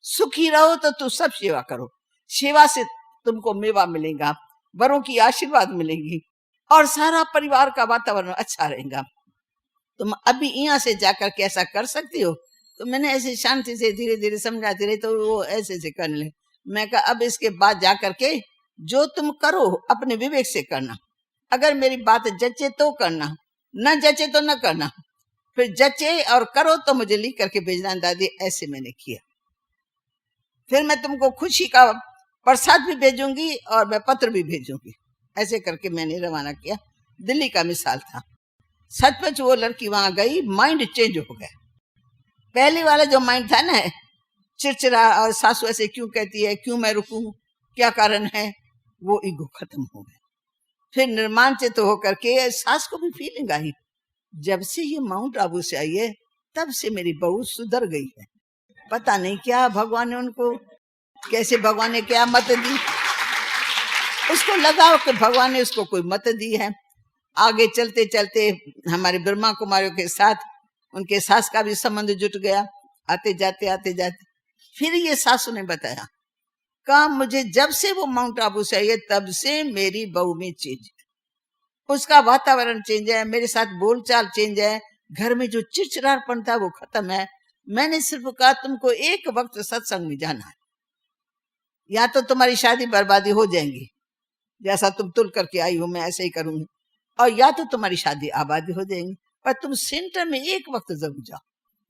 S1: सुखी रहो तो तुम सब सेवा करो, सेवा से तुमको मेवा मिलेगा, बड़ों की आशीर्वाद मिलेगी और सारा परिवार का वातावरण अच्छा रहेगा। तुम अभी यहाँ से जाकर के ऐसा कर सकती हो। तो मैंने ऐसे शांति से धीरे धीरे समझाती रही, तो वो ऐसे से कर ले। मैं कहा अब इसके बाद जाकर के जो तुम करो अपने विवेक से करना, अगर मेरी बात जचे तो करना, न जचे तो न करना, फिर जचे और करो तो मुझे लिख करके भेजना। दादी ऐसे मैंने किया, फिर मैं तुमको खुशी का प्रसाद भी भेजूंगी और मैं पत्र भी भेजूंगी। ऐसे करके मैंने रवाना किया। दिल्ली का मिसाल था। सचमुच वो लड़की वहां गई, माइंड चेंज हो गया। पहले वाला जो माइंड था ना, चिड़चिड़ा और सासू ऐसे क्यों कहती है, क्यों मैं रुकूं, क्या कारण है, वो ईगो खत्म हो गया। फिर निर्माण चित्त होकर के सास को भी फीलिंग आई, जब से ये माउंट आबू से आई है तब से मेरी बहू सुधर गई है। पता नहीं क्या भगवान ने उनको, कैसे भगवान ने क्या मत दी, उसको लगाओ कि भगवान ने उसको कोई मत दी है। आगे चलते चलते हमारे ब्रह्मा कुमारियों के साथ उनके सास का भी संबंध जुट गया। आते जाते फिर ये सासू ने बताया, कहा मुझे जब से वो माउंट आबू से आई है तब से मेरी बहू में चेंज, उसका वातावरण चेंज है, मेरे साथ बोलचाल चेंज है, घर में जो चिड़चिड़ापन था वो खत्म है। मैंने सिर्फ कहा तुमको एक वक्त सत्संग में जाना है, या तो तुम्हारी शादी बर्बादी हो जाएंगी, जैसा तुम तुल करके आई हो मैं ऐसे ही करूंगी, और या तो तुम्हारी शादी आबादी हो जाएंगी, पर तुम सेंटर में एक वक्त जरूर जाओ।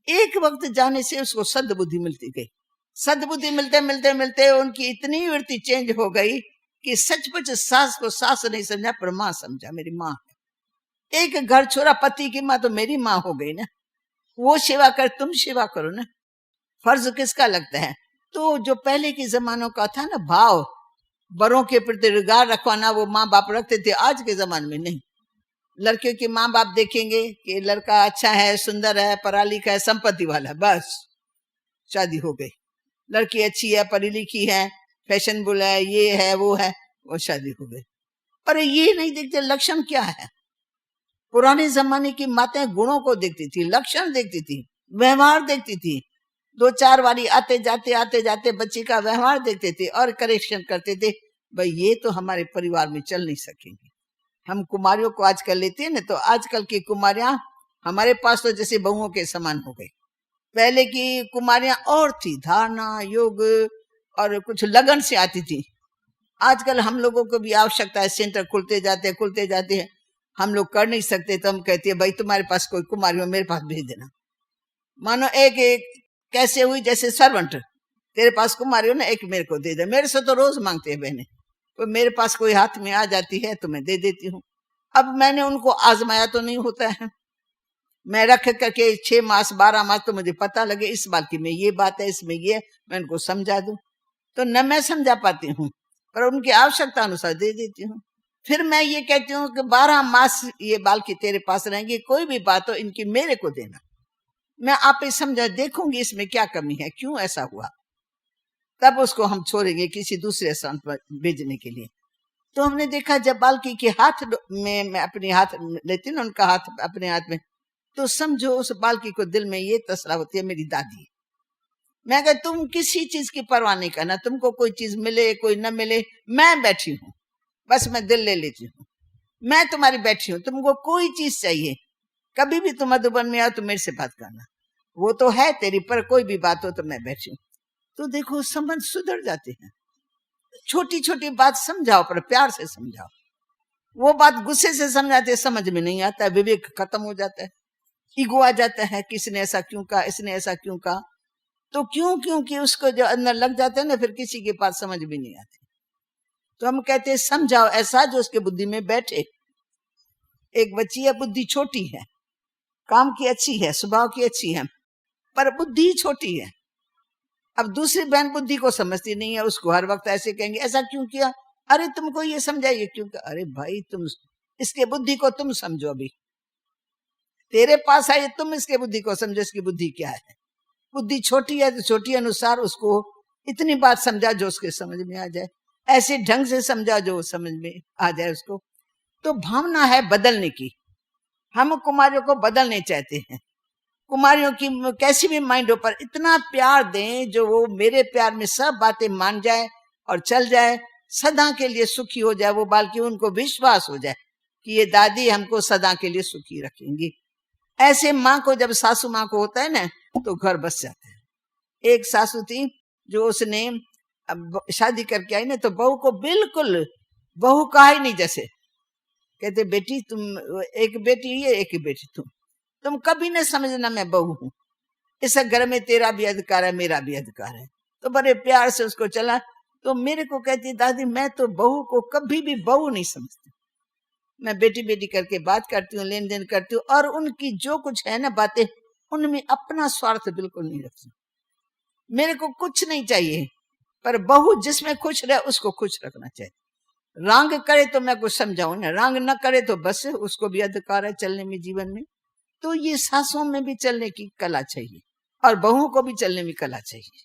S1: एक वक्त जाने से उसको सद्बुद्धि मिलती गई। सद्बुद्धि मिलते मिलते मिलते उनकी इतनी वृत्ति चेंज हो गई कि सचमुच सास को सास नहीं समझा पर माँ समझा, मेरी माँ है। एक घर छोड़ा पति की माँ तो मेरी माँ हो गई ना। वो सेवा कर, तुम सेवा करो ना। फर्ज किसका लगता है? तो जो पहले के जमानों का था ना भाव, बड़ों के प्रति रिगार रखवाना, वो माँ बाप रखते थे। आज के जमाने में नहीं। लड़कियों के माँ बाप देखेंगे कि लड़का अच्छा है, सुंदर है, पढ़ा लिखा है, संपत्ति वाला, बस शादी हो गई। लड़की अच्छी है, पढ़ी लिखी है, फैशनेबल है, ये है वो है, वो शादी हो गई। पर ये नहीं देखते लक्षण क्या है। पुराने जमाने की माताएं गुणों को देखती थी, लक्षण देखती थी, व्यवहार देखती थी। 2-4 बारी आते जाते बच्चे का व्यवहार देखते थे और करेक्शन करते थे। भाई ये तो हमारे परिवार में चल नहीं सकेंगे। हम कुमारियों को आजकल लेते हैं ना, तो आजकल की कुमारियां हमारे पास तो जैसे बहुओं के समान हो गई। पहले की कुमारियां और थी, धारणा, योग और कुछ लगन से आती थी। आजकल हम लोगों को भी आवश्यकता है, सेंटर खुलते जाते हैं, हम लोग कर नहीं सकते तो हम कहते हैं भाई तुम्हारे पास कोई कुमारी हो मेरे पास भेज देना। मानो एक कैसे हुई, जैसे सर्वेंट, तेरे पास कुमारी हो ना, एक मेरे को दे दे। मेरे से तो रोज मांगते हैं बहने, तो मेरे पास कोई हाथ में आ जाती है तो मैं दे देती हूँ। अब मैंने उनको आजमाया तो नहीं होता है, मैं रख करके 6 मास 12 मास तो मुझे पता लगे इस बात में ये बात है, इसमें ये, मैं उनको समझा दूं। तो न मैं समझा पाती हूँ, पर उनकी आवश्यकता अनुसार दे देती हूँ। फिर मैं ये कहती हूँ कि 12 मास ये बालकी तेरे पास रहेंगी, कोई भी बात हो इनकी मेरे को देना, मैं आप ही समझा देखूंगी इसमें क्या कमी है, क्यों ऐसा हुआ, तब उसको हम छोड़ेंगे किसी दूसरे स्थान पर भेजने के लिए। तो हमने देखा जब बालकी के हाथ में मैं अपने हाथ लेती ना, उनका हाथ अपने हाथ में, तो समझो उस बालकी को दिल में ये तसला होती है मेरी दादी। मैं कह तुम किसी चीज की परवाह नहीं करना, तुमको कोई चीज मिले कोई न मिले, मैं बैठी हूँ, बस मैं दिल ले लेती हूँ, मैं तुम्हारी बैठी हूँ, तुमको कोई चीज चाहिए कभी भी तुम मधुबन में आओ तो मेरे से बात करना, वो तो है तेरी, पर कोई भी बात हो तो मैं बैठी हूँ। तो देखो संबंध सुधर जाते हैं। छोटी छोटी बात समझाओ, पर प्यार से समझाओ। वो बात गुस्से से समझाते समझ में नहीं आता, विवेक खत्म हो जाता है, ईगो आ जाता है, किसने ऐसा क्यों कहा, इसने ऐसा क्यों कहा, तो क्यों कि उसको जो अंदर लग जाता है ना, फिर किसी की बात समझ भी नहीं आती। तो हम कहते हैं समझाओ ऐसा जो उसके बुद्धि में बैठे। एक बच्ची है, बुद्धि छोटी है, काम की अच्छी है, स्वभाव की अच्छी है, पर बुद्धि छोटी है। अब दूसरी बहन बुद्धि को समझती नहीं है, उसको हर वक्त ऐसे कहेंगे ऐसा क्यों किया, अरे तुमको ये समझाइए क्यों, अरे भाई तुम इसके बुद्धि को तुम समझो, अभी तेरे पास आए तुम इसके बुद्धि को समझो, इसकी बुद्धि क्या है। बुद्धि छोटी है तो छोटी अनुसार उसको इतनी बात समझा जो उसके समझ में आ जाए, ऐसे ढंग से समझा जो समझ में आ जाए उसको। तो भावना है बदलने की, हम कुमारियों को बदलने चाहते हैं, कुमारियों की कैसी भी माइंडों पर इतना प्यार दें जो वो मेरे प्यार में सब बातें मान जाए और चल जाए, सदा के लिए सुखी हो जाए वो बालकी, उनको विश्वास हो जाए कि ये दादी हमको सदा के लिए सुखी रखेंगी। ऐसे माँ को जब सासू माँ को होता है ना तो घर बस जाता है। एक सासू थी जो उसने शादी करके आई ना, तो बहू को बिल्कुल बहू कहा ही नहीं, जैसे कहते बेटी तुम एक बेटी ये एक बेटी तुम कभी न समझना मैं बहू हूं, इस घर में तेरा भी अधिकार है मेरा भी अधिकार है। तो बड़े प्यार से उसको चला। तो मेरे को कहती दादी मैं तो बहू को कभी भी बहू नहीं समझती, मैं बेटी बेटी करके बात करती हूँ, लेन देन करती हूँ, और उनकी जो कुछ है ना बातें, उनमें अपना स्वार्थ बिल्कुल नहीं रखती। मेरे को कुछ नहीं चाहिए, पर बहू जिसमें खुश रहे उसको खुश रखना चाहिए। रांग करे तो मैं कुछ समझाऊं ना, रांग न करे तो बस उसको भी अधिकार है चलने में जीवन में। तो ये सासों में भी चलने की कला चाहिए और बहुओं को भी चलने में कला चाहिए।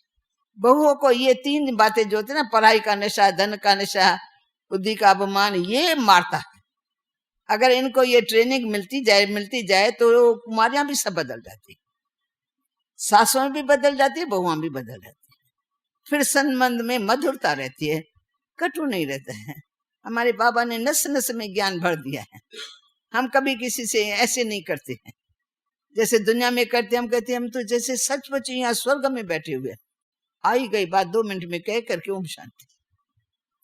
S1: बहुओं को ये 3 बातें जो होती है ना, पढ़ाई का नशा, धन का नशा, बुद्धि का अपमान, ये मारता है। अगर इनको ये ट्रेनिंग मिलती जाए तो कुमारियां भी सब बदल जाती, सासों भी बदल जाती है, बहुआं भी बदल जाती है। फिर संबंध में मधुरता रहती है, कटु नहीं रहता है। हमारे बाबा ने नस नस में ज्ञान भर दिया है। हम कभी किसी से ऐसे नहीं करते हैं जैसे दुनिया में करते। हम कहते हैं हम तो जैसे सचमुच यहाँ स्वर्ग में बैठे हुए, आई गई बात 2 मिनट में कह करके ओम शांति।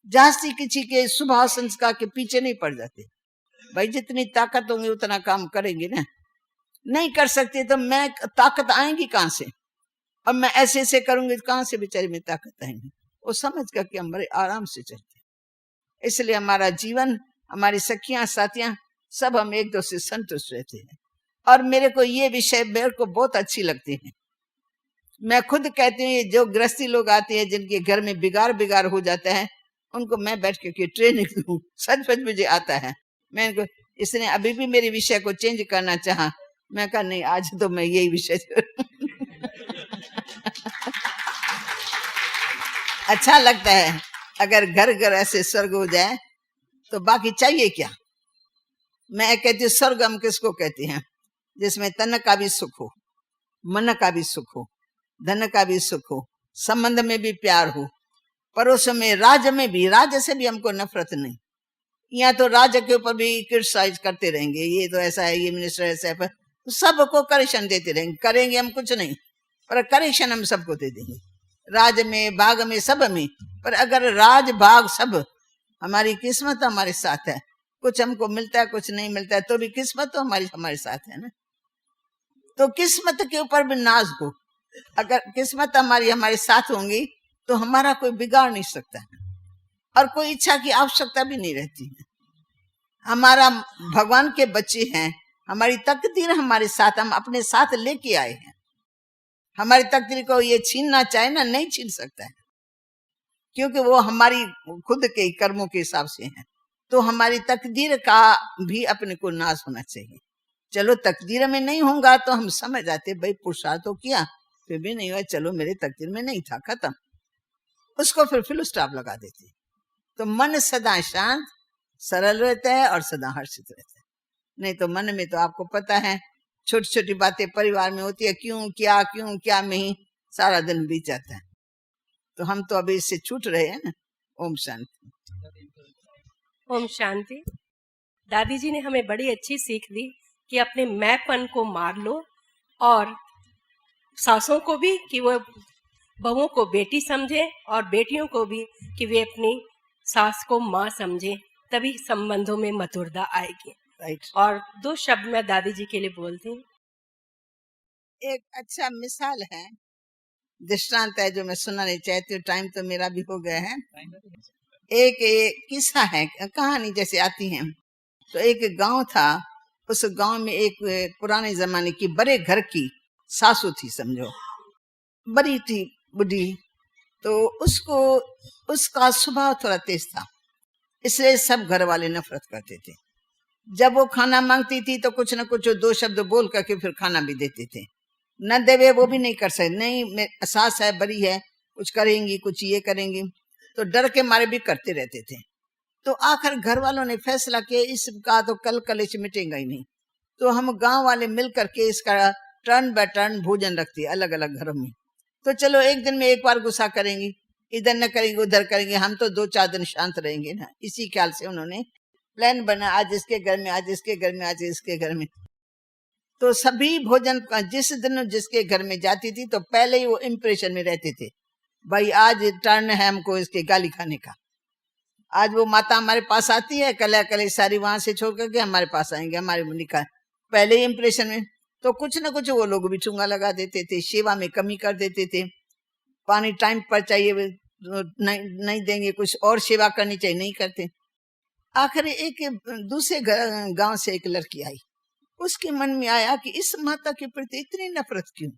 S1: जास्ती किसी के स्वभाव संस्कार के पीछे नहीं पड़ जाते। भाई जितनी ताकत होंगी उतना काम करेंगे ना, नहीं कर सकते तो मैं ताकत आएंगी कहां से, और मैं ऐसे ऐसे करूंगी तो कहां से बेचारे में ताकत आएंगी। वो समझ करके हम बड़े आराम से चलते। इसलिए हमारा जीवन, हमारी सखियां साथियां सब हम एक दूसरे से संतुष्ट रहते हैं। और मेरे को ये विषय मेरे को बहुत अच्छी लगती है। मैं खुद कहती हूँ जो गृहस्थी लोग आते हैं जिनके घर में बिगाड़ हो जाता है, उनको मैं बैठ के ट्रेनिंग दूं, सच मुझे आता है। मैं इनको, इसने अभी भी मेरे विषय को चेंज करना चाहा, मैं कहा नहीं आज तो मैं यही विषय अच्छा लगता है। अगर घर घर ऐसे स्वर्ग हो जाए तो बाकी चाहिए क्या। मैं कहती हूँ स्वर्ग हम किसको कहते हैं, जिसमें तन का भी सुख हो, मन का भी सुख हो, धन का भी सुख हो, संबंध में भी प्यार हो, पड़ोस में, राज में भी, राज से भी हमको नफरत नहीं। यहाँ तो राज के ऊपर भी क्रिटिसाइज करते रहेंगे, ये तो ऐसा है, ये मिनिस्टर ऐसा है, तो सबको करेक्शन देते रहेंगे। करेंगे हम कुछ नहीं, पर करेक्शन हम सबको दे देंगे, राज में, भाग में, सब में। पर अगर राज भाग सब, हमारी किस्मत हमारे साथ है, कुछ हमको मिलता है कुछ नहीं मिलता है, तो भी किस्मत तो हमारे साथ है ना। तो किस्मत के ऊपर भी नाज हो, अगर किस्मत हमारी हमारे साथ होंगी तो हमारा कोई बिगाड़ नहीं सकता है, और कोई इच्छा की आवश्यकता भी नहीं रहती है। हमारा भगवान के बच्चे हैं, हमारी तकदीर हमारे साथ, हम अपने साथ लेके आए हैं। हमारी तकदीर को ये छीनना चाहे ना, नहीं छीन सकता है, क्योंकि वो हमारी खुद के कर्मों के हिसाब से है। तो हमारी तकदीर का भी अपने को नाज होना चाहिए। चलो तकदीर में नहीं होगा तो हम समझ आते भाई पुरुषार्थ तो किया फिर भी नहीं हुआ, चलो मेरे तकदीर में नहीं था, खत्म, उसको फिर फुल स्टॉप लगा देते। तो मन सदा शांत सरल रहता है और सदा हर्षित रहता है। नहीं तो मन में तो आपको पता है छोटी छोटी बातें परिवार में होती है, क्यों क्या में ही सारा दिन बीत जाता है। तो हम तो अभी इससे छूट रहे हैं ना। ओम शांति।
S3: ओम शांति। दादी जी ने हमें बड़ी अच्छी सीख दी कि अपने मैंपन को मार लो, और सासों को भी कि वो बहुओं को बेटी समझे, और बेटियों को भी कि वे अपनी सास को माँ समझे, तभी संबंधों में मधुरता आएगी।
S1: राइट।
S3: और 2 शब्द मैं दादी जी के लिए बोलती हूँ।
S1: एक अच्छा मिसाल है, दृष्टांत है जो मैं सुनाना चाहती हूँ, टाइम तो मेरा भी हो गया है। एक किस्सा है, कहानी जैसे आती है। तो एक गांव था, उस गांव में एक पुराने जमाने की बड़े घर की सासू थी, समझो बड़ी थी बुढ़ी। तो उसको उसका स्वभाव थोड़ा तेज था, इसलिए सब घर वाले नफरत करते थे। जब वो खाना मांगती थी तो कुछ न कुछ 2 शब्द बोल करके फिर खाना भी देते थे, न देवे वो भी नहीं कर सकते, नहीं सास है बड़ी है, कुछ करेंगी, कुछ ये करेंगी, तो डर के मारे भी करते रहते थे। तो आखिर घर वालों ने फैसला किया इसका तो कल कलेश मिटेगा ही नहीं, तो हम गांव वाले मिल करके इसका टर्न बाय टर्न भोजन रखते हैं अलग अलग घरों में। तो चलो एक दिन में एक बार गुस्सा करेंगी, इधर न करेंगे उधर करेंगे, हम तो 2-4 दिन शांत रहेंगे ना। इसी ख्याल से उन्होंने प्लान बना, आज इसके घर में, आज इसके घर में, आज इसके घर में। तो सभी भोजन जिस दिन जिसके घर में जाती थी तो पहले ही वो इम्प्रेशन में रहते थे, भाई आज टर्न है हमको इसके गाली खाने का। आज वो माता हमारे पास आती है, कल सारी वहां से छोड़ करके हमारे पास आएंगे, हमारे मुनि का पहले ही इम्प्रेशन में। तो कुछ ना कुछ वो लोग भी चुंगा लगा देते थे, सेवा में कमी कर देते थे, पानी टाइम पर चाहिए नहीं देंगे, कुछ और सेवा करनी चाहिए नहीं करते। आखिर एक दूसरे गांव से एक लड़की आई, उसके मन में आया कि इस माता के प्रति इतनी नफरत क्यों,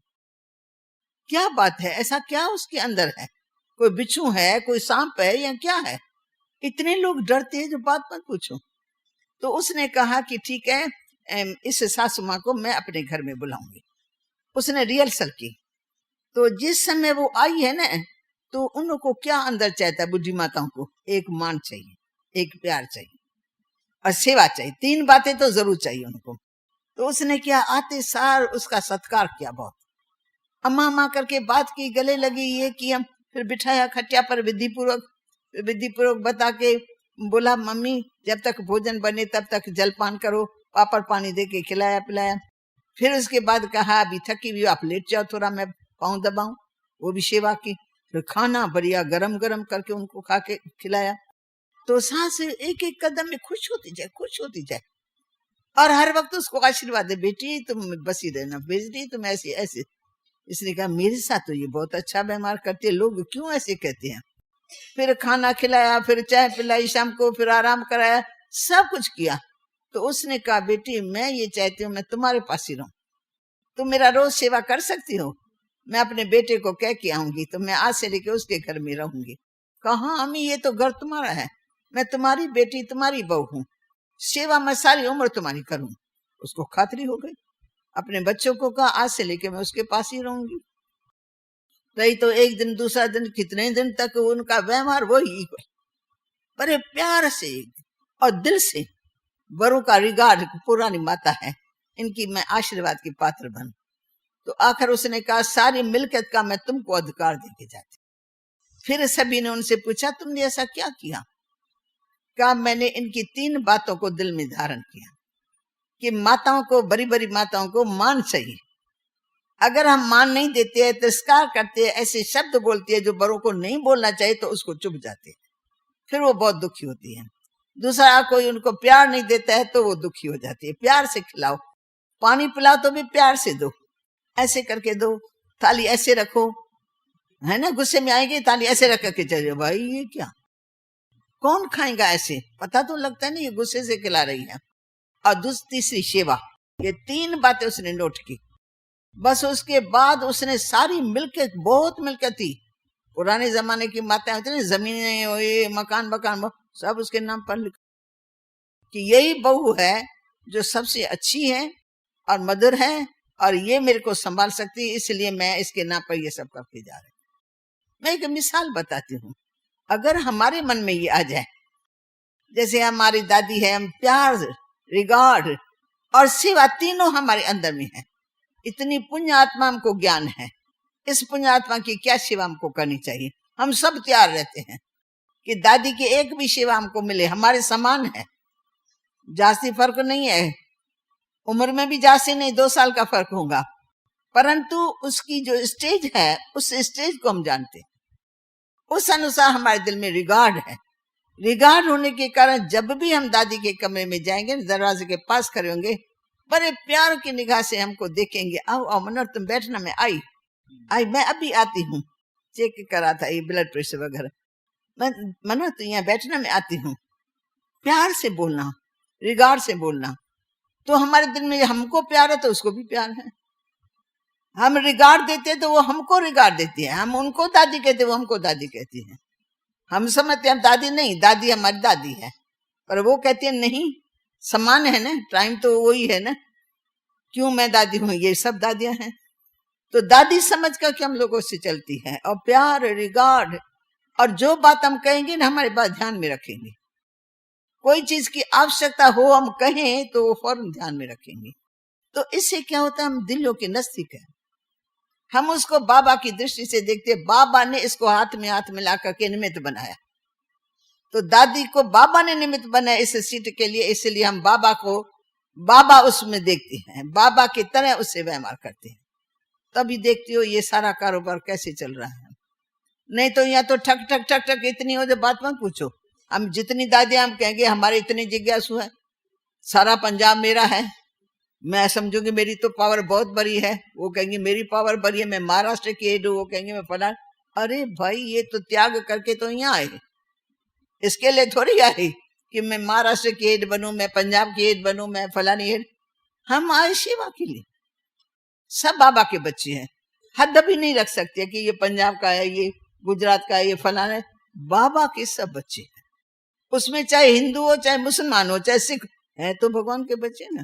S1: क्या बात है, ऐसा क्या उसके अंदर है, कोई बिच्छू है, कोई सांप है या क्या है, इतने लोग डरते हैं जो बात मत पूछो। तो उसने कहा कि ठीक है, इस सासू माँ को मैं अपने घर में बुलाऊंगी। उसने रिहर्सल की। तो जिस समय वो आई है ना, तो उनको क्या अंदर चाहता है बुढ़ी माताओं को, एक मान चाहिए, एक प्यार चाहिए और सेवा चाहिए, 3 बातें तो जरूर चाहिए उनको। तो उसने क्या, आते सार उसका सत्कार किया, बहुत अम्मा अम्मा करके बात की, गले लगी, ये किया, फिर बिठाया खटिया पर विधि पूर्वक बता के बोला मम्मी जब तक भोजन बने तब तक जलपान करो, पापड़ पानी दे के खिलाया पिलाया। फिर उसके बाद कहा अभी थकी हुई आप लेट जाओ, थोड़ा मैं पाँव दबाऊं, वो भी सेवा की। फिर खाना बढ़िया गरम गरम करके उनको खा के खिलाया। तो सास एक एक कदम में खुश होती जाए और हर वक्त उसको आशीर्वाद दे, बेटी तुम बसी रहना, बेटी तुम ऐसी ऐसे। इसने कहा मेरे साथ तो ये बहुत अच्छा व्यवहार करती है, लोग क्यों ऐसे कहते हैं। फिर खाना खिलाया, फिर चाय पिलाई शाम को, फिर आराम कराया, सब कुछ किया। तो उसने कहा बेटी मैं ये चाहती हूँ मैं तुम्हारे पास ही रहूं, तुम मेरा रोज सेवा कर सकती हो, मैं अपने बेटे को कह के आऊंगी, तो मैं आज से लेके उसके घर में रहूंगी। कहा अम्मी ये तो घर तुम्हारा है, मैं तुम्हारी बेटी तुम्हारी बहू हूँ, सेवा मैं सारी उम्र तुम्हारी करूं। उसको खातरी हो गई, अपने बच्चों को कहा आज से लेके मैं उसके पास ही रहूंगी। रही तो एक दिन दूसरा दिन, कितने दिन तक उनका व्यवहार वही, बड़े प्यार से और दिल से बड़ों का रिगार्ड, पुरानी माता है, इनकी मैं आशीर्वाद की पात्र बन। तो आखिर उसने कहा सारी मिल्कियत का मैं तुमको अधिकार देके जाती। फिर सभी ने उनसे पूछा तुमने ऐसा क्या किया। कहा मैंने इनकी 3 बातों को दिल में धारण किया कि माताओं को, बड़ी बड़ी माताओं को मान चाहिए, अगर हम मान नहीं देते हैं, तिरस्कार करते हैं, ऐसे शब्द बोलती है जो बड़ों को नहीं बोलना चाहिए, तो उसको चुप जाते हैं, फिर वो बहुत दुखी होती है। दूसरा कोई उनको प्यार नहीं देता है तो वो दुखी हो जाती है। प्यार से खिलाओ, पानी पिलाओ तो भी प्यार से दो, ऐसे करके दो। थाली ऐसे रखो, है ना, गुस्से में आएंगे थाली ऐसे रख के चले, भाई ये क्या, कौन खाएगा ऐसे, पता तो लगता है ना ये गुस्से से खिला रही है। और तीसरी सेवा, ये 3 बातें उसने नोट की। बस उसके बाद उसने सारी मिल्कियत, बहुत मिल्कियत थी, पुराने जमाने की माताएं होती ना, जमीनें, ये मकान मकान सब उसके नाम पर लिखा कि यही बहू है जो सबसे अच्छी है और मधुर है और ये मेरे को संभाल सकती है, इसलिए मैं इसके नाम पर ये सब करके जा रही हूँ। मैं एक मिसाल बताती हूँ, अगर हमारे मन में ये आ जाए, जैसे हमारी दादी है, हम प्यार, रिगार्ड और सेवा तीनों हमारे अंदर में है, इतनी पुण्य आत्मा हमको ज्ञान है, इस पुण्य आत्मा की क्या सेवा हमको करनी चाहिए। हम सब तैयार रहते हैं कि दादी की एक भी सेवा हमको मिले, हमारे समान है, जास्ती फर्क नहीं है, उम्र में भी जास्ती नहीं, 2 साल का फर्क होगा, परंतु उसकी जो स्टेज है उस स्टेज को हम जानते हैं, उस अनुसार हमारे दिल में रिगार्ड है। रिगार्ड होने के कारण जब भी हम दादी के कमरे में जाएंगे, दरवाजे के पास खड़े होंगे, बड़े प्यार की निगाह से हमको देखेंगे, आओ आओ मनोहर तुम बैठना, मैं आई मैं अभी आती हूँ, चेक करा था ये ब्लड प्रेशर वगैरह, मनोहर तू यहाँ बैठना, मैं आती हूँ। प्यार से बोलना, रिगार्ड से बोलना, तो हमारे दिल में हमको प्यार है तो उसको भी प्यार है। हम रिगार्ड देते हैं तो वो हमको रिगार्ड देती है, हम उनको दादी कहते हैं वो हमको दादी कहती है। हम समझते हैं हम दादी नहीं, दादी हमारी दादी है, पर वो कहती है नहीं, समान है ना, टाइम तो वही है ना, क्यों मैं दादी हूं, ये सब दादियां हैं। तो दादी समझ कर के हम लोगों से चलती है, और प्यार, रिगार्ड, और जो बात हम कहेंगे ना हमारी बात ध्यान में रखेंगे, कोई चीज की आवश्यकता हो हम कहें तो वो फौरन ध्यान में रखेंगे। तो इससे क्या होता है, हम दिलों के नजदीक है, हम उसको बाबा की दृष्टि से देखते। बाबा ने इसको हाथ में हाथ मिला करके निमित्त बनाया, तो दादी को बाबा ने निमित्त बनाया इस सीट के लिए, इसलिए हम बाबा को, बाबा उसमें देखते हैं, बाबा की तरह उससे व्यवहार करते हैं, तभी देखते हो ये सारा कारोबार कैसे चल रहा है। नहीं तो यहाँ तो ठक ठक ठक ठक इतनी हो जो बात मत पूछो। हम जितनी दादी हम कहेंगे हमारे इतने जिज्ञासु है, सारा पंजाब मेरा है, मैं समझूंगी मेरी तो पावर बहुत बड़ी है, वो कहेंगे मेरी पावर बड़ी है, मैं महाराष्ट्र की हेड हूँ, वो कहेंगे मैं फला। अरे भाई ये तो त्याग करके तो यहाँ आए, इसके लिए थोड़ी आए कि मैं महाराष्ट्र की हेड बनूं, मैं पंजाब की हेड बनूं, मैं फलानी हेड। हम आए सेवा के लिए, सब बाबा के बच्चे हैं, हद भी नहीं रख सकते कि ये पंजाब का है, ये गुजरात का है, ये फलाना है, बाबा के सब बच्चे हैं। उसमें चाहे हिंदू हो, चाहे मुसलमान हो, चाहे सिख है, तो भगवान के बच्चे ना।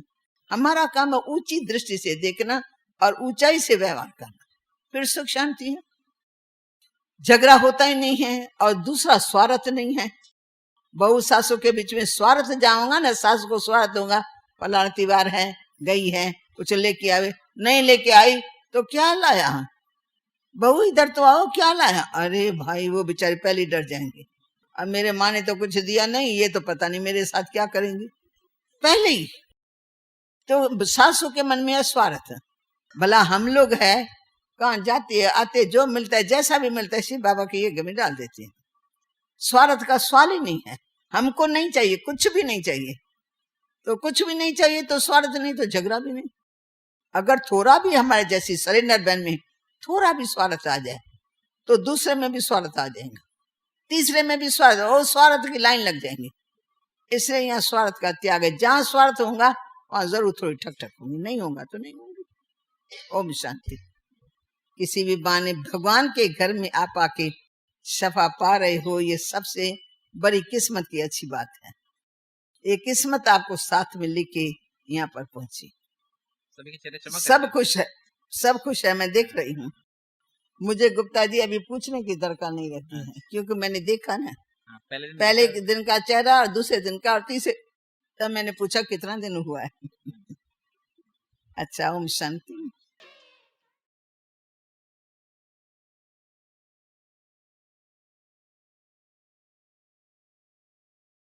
S1: हमारा काम है ऊंची दृष्टि से देखना और ऊंचाई से व्यवहार करना, फिर सुख शांति है, झगड़ा होता ही नहीं है। और दूसरा स्वार्थ नहीं है। बहू सासू के बीच में स्वार्थ जाऊंगा ना, सासू को स्वार्थ दूंगा, फलाना त्योहार है, गई है, कुछ लेके आवे, नहीं लेके आई तो क्या लाया, बहू इधर तो आओ, क्या लाया, अरे भाई वो बेचारे पहले डर जाएंगे, अब मेरे माँ ने तो कुछ दिया नहीं, ये तो पता नहीं मेरे साथ क्या करेंगे, पहले ही तो सासू के मन में है स्वार्थ। भला हम लोग है, कहाँ जाते आते जो मिलता है, जैसा भी मिलता है, शिव बाबा के यज्ञ में डाल देते हैं। स्वार्थ का सवाल ही नहीं है, हमको नहीं चाहिए, कुछ भी नहीं चाहिए, तो कुछ भी नहीं चाहिए तो स्वार्थ नहीं, तो झगड़ा भी नहीं। अगर थोड़ा भी हमारे जैसी सरेंडर बहन में थोड़ा भी स्वार्थ आ जाए तो दूसरे में भी स्वार्थ आ जाएगा, तीसरे में भी स्वार्थ, और स्वार्थ की लाइन लग जाएंगी। इसलिए यहाँ स्वार्थ का त्याग है। जहां स्वार्थ होगा वहां जरूर थोड़ी ठक ठक होगी, नहीं होगा तो नहीं होगी। ओम शांति। किसी भी बहाने भगवान के घर में आप आके शफा पा रहे हो, ये सबसे बड़ी किस्मत की अच्छी बात है। ये किस्मत आपको साथ में लेके यहाँ पर पहुंची।
S8: सभी के चेहरे चमक
S1: सब खुश है, सब खुश है, मैं देख रही हूँ। मुझे गुप्ता जी अभी पूछने की दरकार नहीं रहती है, क्योंकि मैंने देखा ना, पहले दिन का चेहरा और दूसरे दिन का और तीसरे, तब मैंने पूछा कितना दिन हुआ है। अच्छा, ओम शांति।